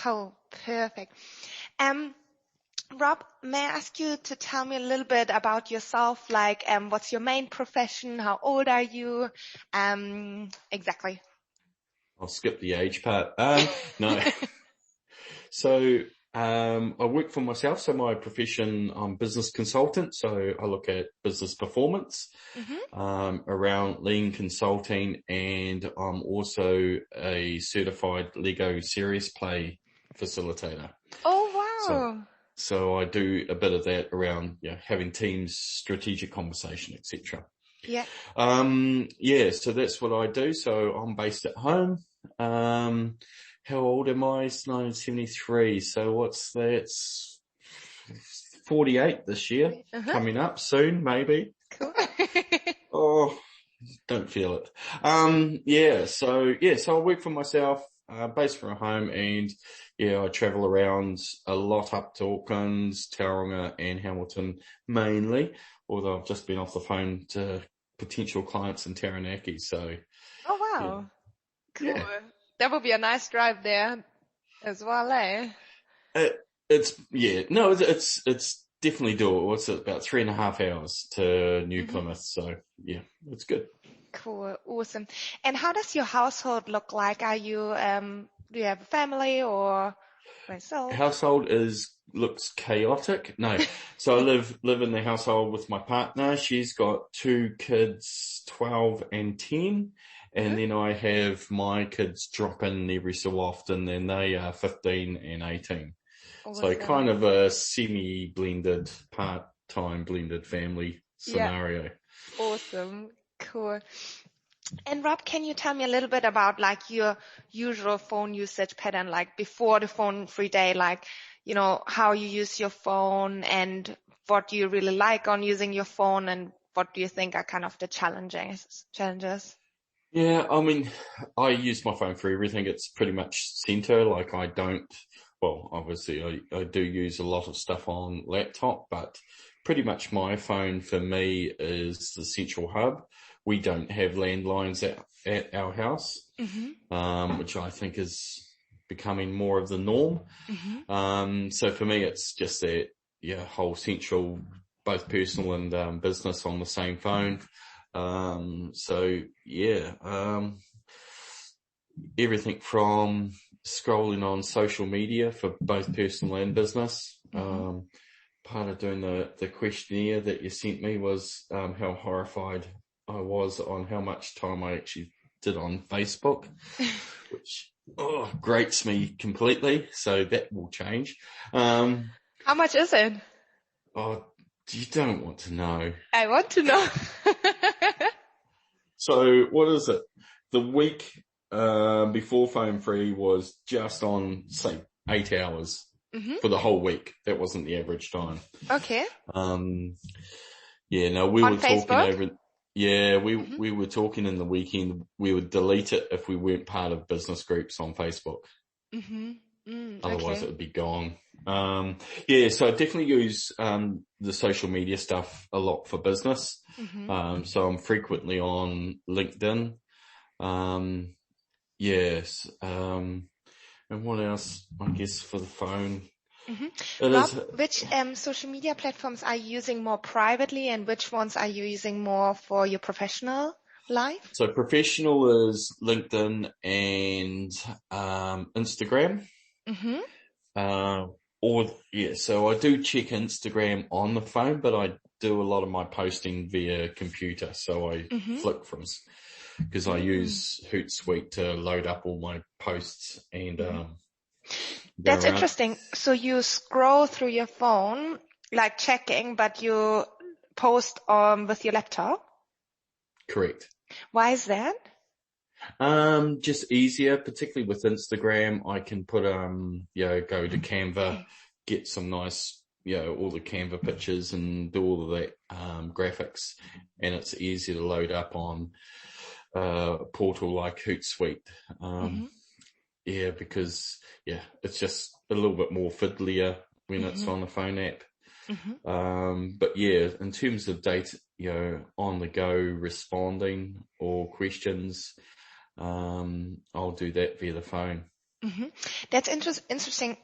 Oh, perfect. Rob, may I ask you to tell me a little bit about yourself? Like, what's your main profession? How old are you? Exactly. I'll skip the age part. No. So, I work for myself. So my profession, I'm business consultant. So I look at business performance, around lean consulting, and I'm also a certified Lego serious play facilitator. Oh, So, wow. so I do a bit of that around, having teams, strategic conversation, etc. Yeah. So that's what I do. So I'm based at home. How old am I? It's 1973. So what's that? It's 48 this year, coming up soon, maybe. Cool. Oh, don't feel it. So I work for myself, based from home, and I travel around a lot up to Auckland, Tauranga and Hamilton mainly, although I've just been off the phone to potential clients in Taranaki, so. Oh, wow. Yeah. Cool. Yeah. That would be a nice drive there as well, eh? It's definitely doable. It's about 3.5 hours to New Plymouth, so yeah, it's good. Cool. Awesome. And how does your household look like? Are you, do you have a family or myself? Household looks chaotic. No, so I live in the household with my partner. She's got 2 kids, 12 and 10. And then I have my kids drop in every so often, and they are 15 and 18. Awesome. So kind of a semi-blended, part-time blended family scenario. Yeah. Awesome. Cool. And Rob, can you tell me a little bit about like your usual phone usage pattern, like before the phone-free day, like, how you use your phone and what do you really like on using your phone and what do you think are kind of the challenges? Yeah, I mean, I use my phone for everything. It's pretty much center. Like obviously I do use a lot of stuff on laptop, but pretty much my phone for me is the central hub. We don't have landlines at our house, which I think is becoming more of the norm. So for me, it's just that, whole central, both personal and business on the same phone. Everything from scrolling on social media for both personal and business. Part of doing the questionnaire that you sent me was how horrified I was on how much time I actually did on Facebook, which grates me completely. So that will change. How much is it? Oh, you don't want to know. I want to know. So what is it? The week before phone free was just on, say, 8 hours for the whole week. That wasn't the average time. Okay. We on were Facebook? talking over. Yeah, we were talking in the weekend. We would delete it if we weren't part of business groups on Facebook. Otherwise, it would be gone. So I definitely use the social media stuff a lot for business. So I'm frequently on LinkedIn. And what else? I guess for the phone. Rob, which social media platforms are you using more privately and which ones are you using more for your professional life? So professional is LinkedIn and Instagram. So I do check Instagram on the phone, but I do a lot of my posting via computer. So I flick from, because I use Hootsuite to load up all my posts and That's interesting. So you scroll through your phone, like checking, but you post with your laptop? Correct. Why is that? Just easier, particularly with Instagram. I can put, go to Canva, get some nice, all the Canva pictures and do all of that, graphics. And it's easier to load up on a portal like Hootsuite. Because it's just a little bit more fiddlier when it's on the phone app. In terms of data, on the go responding or questions, I'll do that via the phone. That's interesting.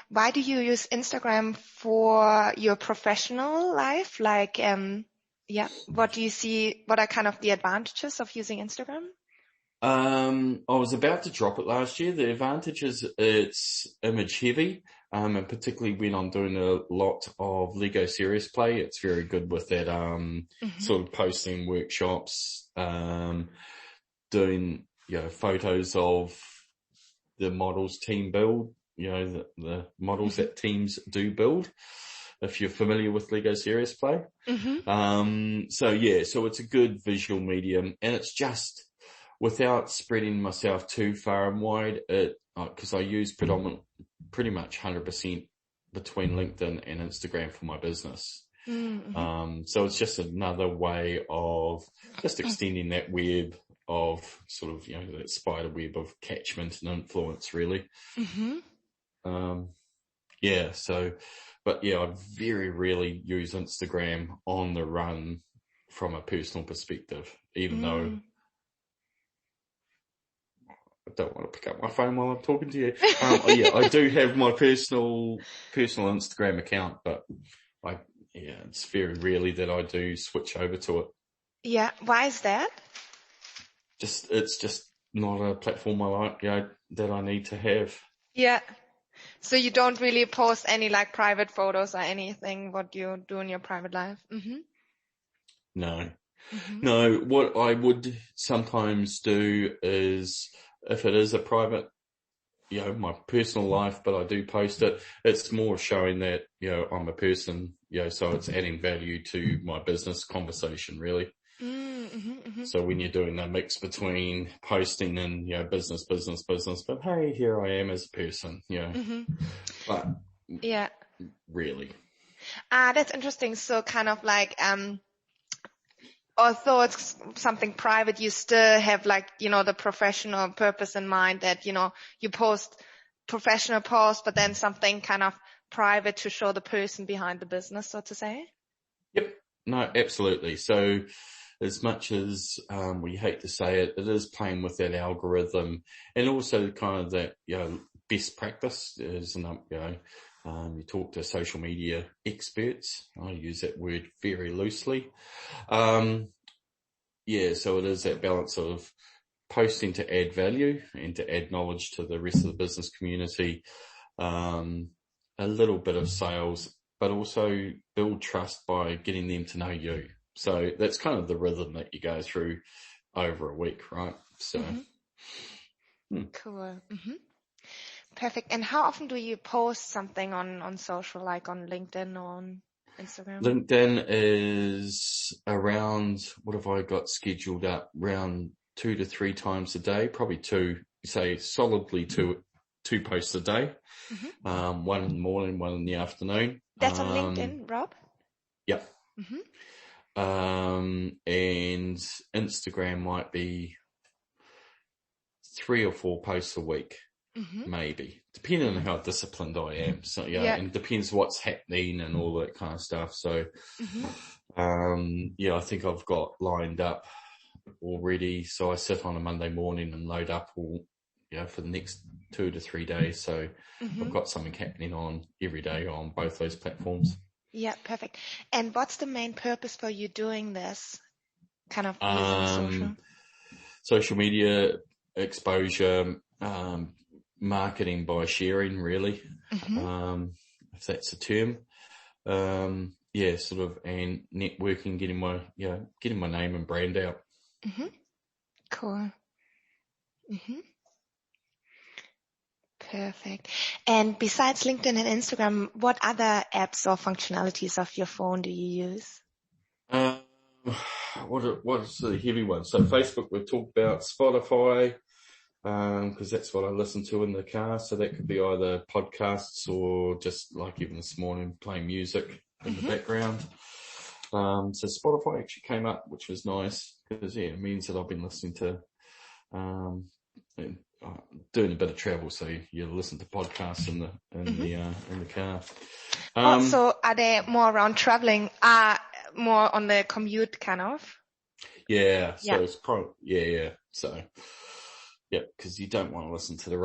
Why do you use Instagram for your professional life? Like, what do you see? What are kind of the advantages of using Instagram? I was about to drop it last year. The advantage is it's image heavy, and particularly when I'm doing a lot of Lego Serious Play, it's very good with that, sort of posting workshops, doing, photos of the models team build, the models that teams do build, if you're familiar with Lego Serious Play. So it's a good visual medium, and it's just, without spreading myself too far and wide, because I use pretty much 100% between LinkedIn and Instagram for my business. So it's just another way of just extending that web of sort of, that spider web of catchment and influence, really. I very rarely use Instagram on the run from a personal perspective, even though I don't want to pick up my phone while I'm talking to you. I do have my personal Instagram account, but it's very rarely that I do switch over to it. Yeah. Why is that? It's just not a platform I like, that I need to have. Yeah. So you don't really post any like private photos or anything, what you do in your private life? No. No, what I would sometimes do is, if it is a private, my personal life, but I do post it, it's more showing that, I'm a person, so it's adding value to my business conversation, really. So when you're doing that mix between posting and, business, but hey, here I am as a person, but yeah, really. That's interesting. So kind of like, although it's something private, you still have like, the professional purpose in mind that, you post professional posts, but then something kind of private to show the person behind the business, so to say. Yep. No, absolutely. So as much as we hate to say it, it is playing with that algorithm, and also kind of that, best practice is, you talk to social media experts. I use that word very loosely. So it is that balance of posting to add value and to add knowledge to the rest of the business community, a little bit of sales, but also build trust by getting them to know you. So that's kind of the rhythm that you go through over a week, right? So. Cool. Perfect. And how often do you post something on social, like on LinkedIn or on Instagram? LinkedIn is around, what have I got scheduled up? Around 2 to 3 times a day, probably solidly two posts a day. One in the morning, one in the afternoon. That's on LinkedIn, Rob? Yep. And Instagram might be 3 or 4 posts a week, maybe, depending on how disciplined I am. So and it depends what's happening and all that kind of stuff. So I think I've got lined up already. So I sit on a Monday morning and load up all, for the next 2 to 3 days. So I've got something happening on every day on both those platforms. Yeah, perfect. And what's the main purpose for you doing this, kind of using social? Social media exposure, marketing by sharing, really, if that's a term. Sort of, and networking, getting my name and brand out. Cool. Perfect. And besides LinkedIn and Instagram, what other apps or functionalities of your phone do you use? What's the heavy one? So Facebook, we've talked about. Spotify, because that's what I listen to in the car. So that could be either podcasts or just like even this morning playing music in the background. So Spotify actually came up, which was nice because it means that I've been listening to, doing a bit of travel. So you listen to podcasts in the car. So are they more around traveling? More on the commute kind of? Yeah. So it's probably, So, because you don't want to listen to the